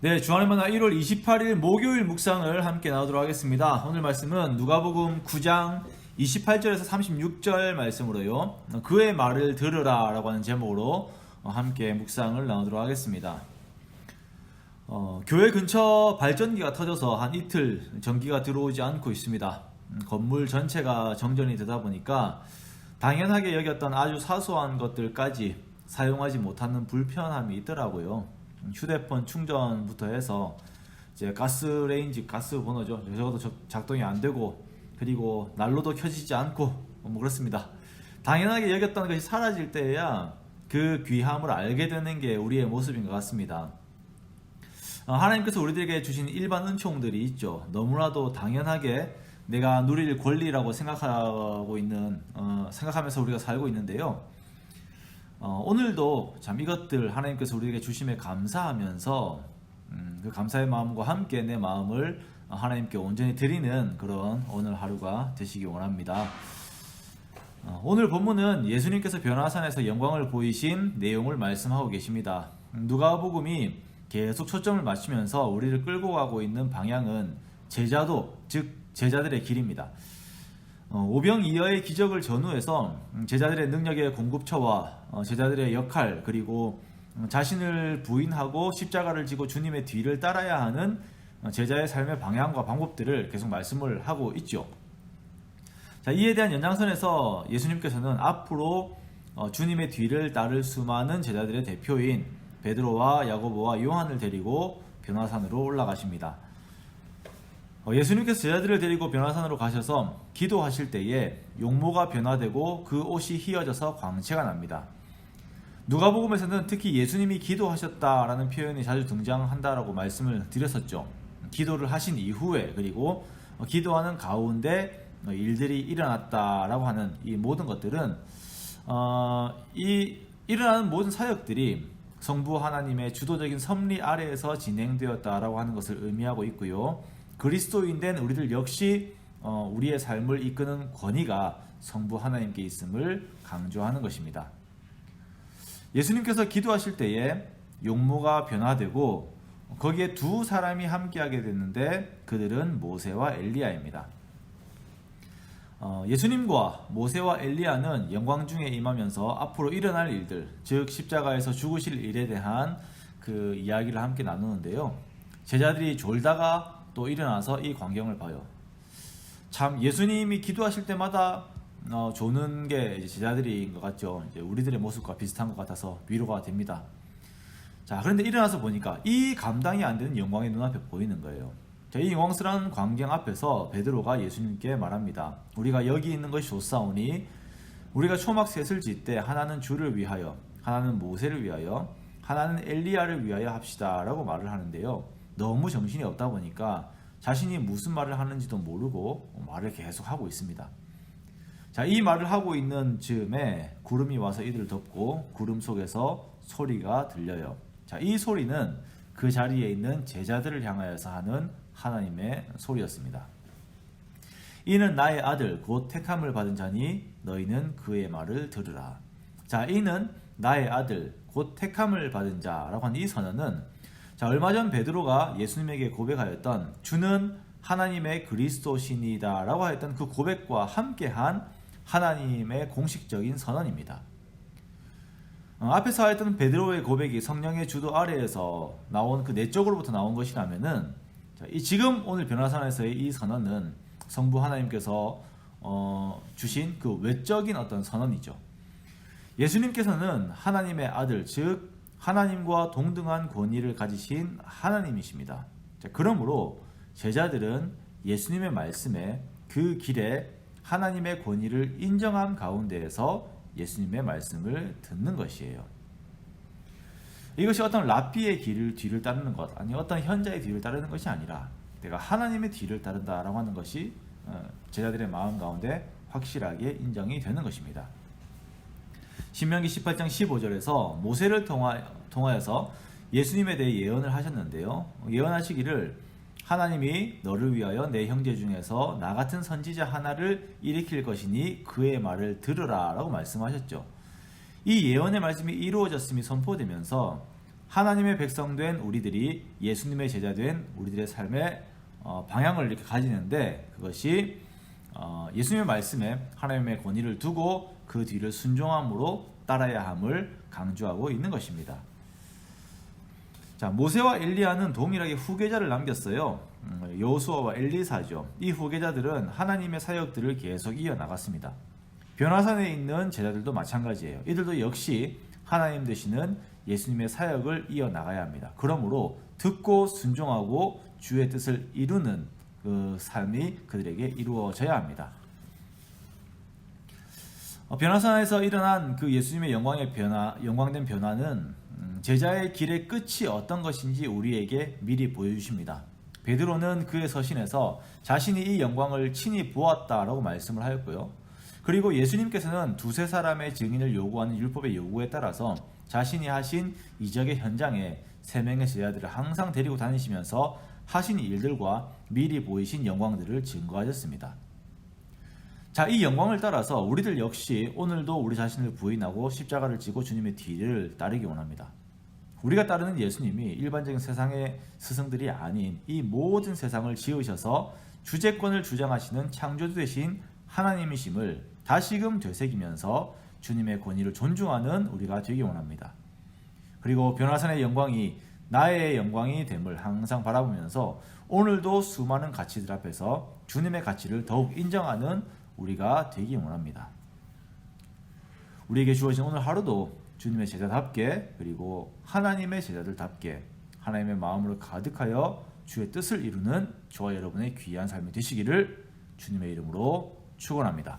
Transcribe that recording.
네, 주안의 만화 1월 28일 목요일 묵상을 함께 나누도록 하겠습니다. 오늘 말씀은 누가복음 9장 28절에서 36절 말씀으로요. 그의 말을 들으라 라고 하는 제목으로 함께 묵상을 나누도록 하겠습니다. 교회 근처 발전기가 터져서 한 이틀 전기가 들어오지 않고 있습니다. 건물 전체가 정전이 되다 보니까 당연하게 여겼던 아주 사소한 것들까지 사용하지 못하는 불편함이 있더라고요. 휴대폰 충전부터 해서 이제 가스레인지 가스 버너죠. 저것도 작동이 안 되고, 그리고 난로도 켜지지 않고 뭐 그렇습니다. 당연하게 여겼던 것이 사라질 때야 그 귀함을 알게 되는 게 우리의 모습인 것 같습니다. 하나님께서 우리들에게 주신 일반 은총들이 있죠. 너무나도 당연하게 내가 누릴 권리라고 생각하면서 우리가 살고 있는데요. 오늘도 참 이것들 하나님께서 우리에게 주심에 감사하면서 그 감사의 마음과 함께 내 마음을 하나님께 온전히 드리는 그런 오늘 하루가 되시기 원합니다. 오늘 본문은 예수님께서 변화산에서 영광을 보이신 내용을 말씀하고 계십니다. 누가복음이 계속 초점을 맞추면서 우리를 끌고 가고 있는 방향은 제자도, 즉 제자들의 길입니다. 오병이어의 기적을 전후해서 제자들의 능력의 공급처와 제자들의 역할, 그리고 자신을 부인하고 십자가를 지고 주님의 뒤를 따라야 하는 제자의 삶의 방향과 방법들을 계속 말씀을 하고 있죠. 자, 이에 대한 연장선에서 예수님께서는 앞으로 주님의 뒤를 따를 수많은 제자들의 대표인 베드로와 야고보와 요한을 데리고 변화산으로 올라가십니다. 예수님께서 제자들을 데리고 변화산으로 가셔서 기도하실 때에 용모가 변화되고 그 옷이 휘어져서 광채가 납니다. 누가복음에서는 특히 예수님이 기도하셨다라는 표현이 자주 등장한다라고 말씀을 드렸었죠. 기도를 하신 이후에, 그리고 기도하는 가운데 일들이 일어났다라고 하는 이 모든 것들은 이 일어나는 모든 사역들이 성부 하나님의 주도적인 섭리 아래에서 진행되었다라고 하는 것을 의미하고 있고요. 그리스도인 된 우리들 역시 우리의 삶을 이끄는 권위가 성부 하나님께 있음을 강조하는 것입니다. 예수님께서 기도하실 때에 용모가 변화되고 거기에 두 사람이 함께하게 됐는데 그들은 모세와 엘리야입니다. 예수님과 모세와 엘리야는 영광 중에 임하면서 앞으로 일어날 일들, 즉 십자가에서 죽으실 일에 대한 그 이야기를 함께 나누는데요. 제자들이 졸다가 또 일어나서 이 광경을 봐요. 참 예수님이 기도하실 때마다 조는 게 제자들인 것 같죠. 이제 우리들의 모습과 비슷한 것 같아서 위로가 됩니다. 자, 그런데 일어나서 보니까 이 감당이 안 되는 영광이 눈앞에 보이는 거예요. 자, 이 영광스러운 광경 앞에서 베드로가 예수님께 말합니다. 우리가 여기 있는 것이 좋사오니 우리가 초막셋을 짓되 하나는 주를 위하여, 하나는 모세를 위하여, 하나는 엘리야를 위하여 합시다 라고 말을 하는데요. 너무 정신이 없다 보니까 자신이 무슨 말을 하는지도 모르고 말을 계속 하고 있습니다. 자, 이 말을 하고 있는 즈음에 구름이 와서 이들을 덮고 구름 속에서 소리가 들려요. 자, 이 소리는 그 자리에 있는 제자들을 향하여서 하는 하나님의 소리였습니다. 이는 나의 아들 곧 택함을 받은 자니 너희는 그의 말을 들으라. 자, 이는 나의 아들 곧 택함을 받은 자라고 하는 이 선언은 얼마 전 베드로가 예수님에게 고백하였던 주는 하나님의 그리스도시니다 라고 하였던 그 고백과 함께한 하나님의 공식적인 선언입니다. 앞에서 하였던 베드로의 고백이 성령의 주도 아래에서 나온 그 내적으로부터 나온 것이라면은 지금 오늘 변화산에서의 이 선언은 성부 하나님께서 주신 그 외적인 어떤 선언이죠. 예수님께서는 하나님의 아들, 즉 하나님과 동등한 권위를 가지신 하나님이십니다. 그러므로 제자들은 예수님의 말씀에 그 길에 하나님의 권위를 인정함 가운데에서 예수님의 말씀을 듣는 것이에요. 이것이 어떤 랍비의 뒤를 따르는 것, 아니 어떤 현자의 뒤를 따르는 것이 아니라 내가 하나님의 뒤를 따른다라고 하는 것이 제자들의 마음 가운데 확실하게 인정이 되는 것입니다. 신명기 18장 15절에서 모세를 통하여서 예수님에 대해 예언을 하셨는데요. 예언하시기를 하나님이 너를 위하여 내 형제 중에서 나 같은 선지자 하나를 일으킬 것이니 그의 말을 들으라 라고 말씀하셨죠. 이 예언의 말씀이 이루어졌음이 선포되면서 하나님의 백성된 우리들이 예수님의 제자된 우리들의 삶의 방향을 이렇게 가지는데, 그것이 예수님의 말씀에 하나님의 권위를 두고 그 뒤를 순종함으로 따라야 함을 강조하고 있는 것입니다. 자, 모세와 엘리야는 동일하게 후계자를 남겼어요. 여호수아와 엘리사죠. 이 후계자들은 하나님의 사역들을 계속 이어나갔습니다. 변화산에 있는 제자들도 마찬가지예요. 이들도 역시 하나님 되시는 예수님의 사역을 이어나가야 합니다. 그러므로 듣고 순종하고 주의 뜻을 이루는 그 삶이 그들에게 이루어져야 합니다. 변화산에서 일어난 그 예수님의 영광된 변화는 제자의 길의 끝이 어떤 것인지 우리에게 미리 보여주십니다. 베드로는 그의 서신에서 자신이 이 영광을 친히 보았다라고 말씀을 하였고요. 그리고 예수님께서는 두세 사람의 증인을 요구하는 율법의 요구에 따라서 자신이 하신 이적의 현장에 세 명의 제자들을 항상 데리고 다니시면서 하신 일들과 미리 보이신 영광들을 증거하셨습니다. 자, 이 영광을 따라서 우리들 역시 오늘도 우리 자신을 부인하고 십자가를 지고 주님의 뒤를 따르기 원합니다. 우리가 따르는 예수님이 일반적인 세상의 스승들이 아닌 이 모든 세상을 지으셔서 주재권을 주장하시는 창조주 되신 하나님이심을 다시금 되새기면서 주님의 권위를 존중하는 우리가 되기 원합니다. 그리고 변화산의 영광이 나의 영광이 됨을 항상 바라보면서 오늘도 수많은 가치들 앞에서 주님의 가치를 더욱 인정하는 우리가 되기 원합니다. 우리에게 주어진 오늘 하루도 주님의 제자답게, 그리고 하나님의 제자들답게 하나님의 마음으로 가득하여 주의 뜻을 이루는 저와 여러분의 귀한 삶이 되시기를 주님의 이름으로 축원합니다.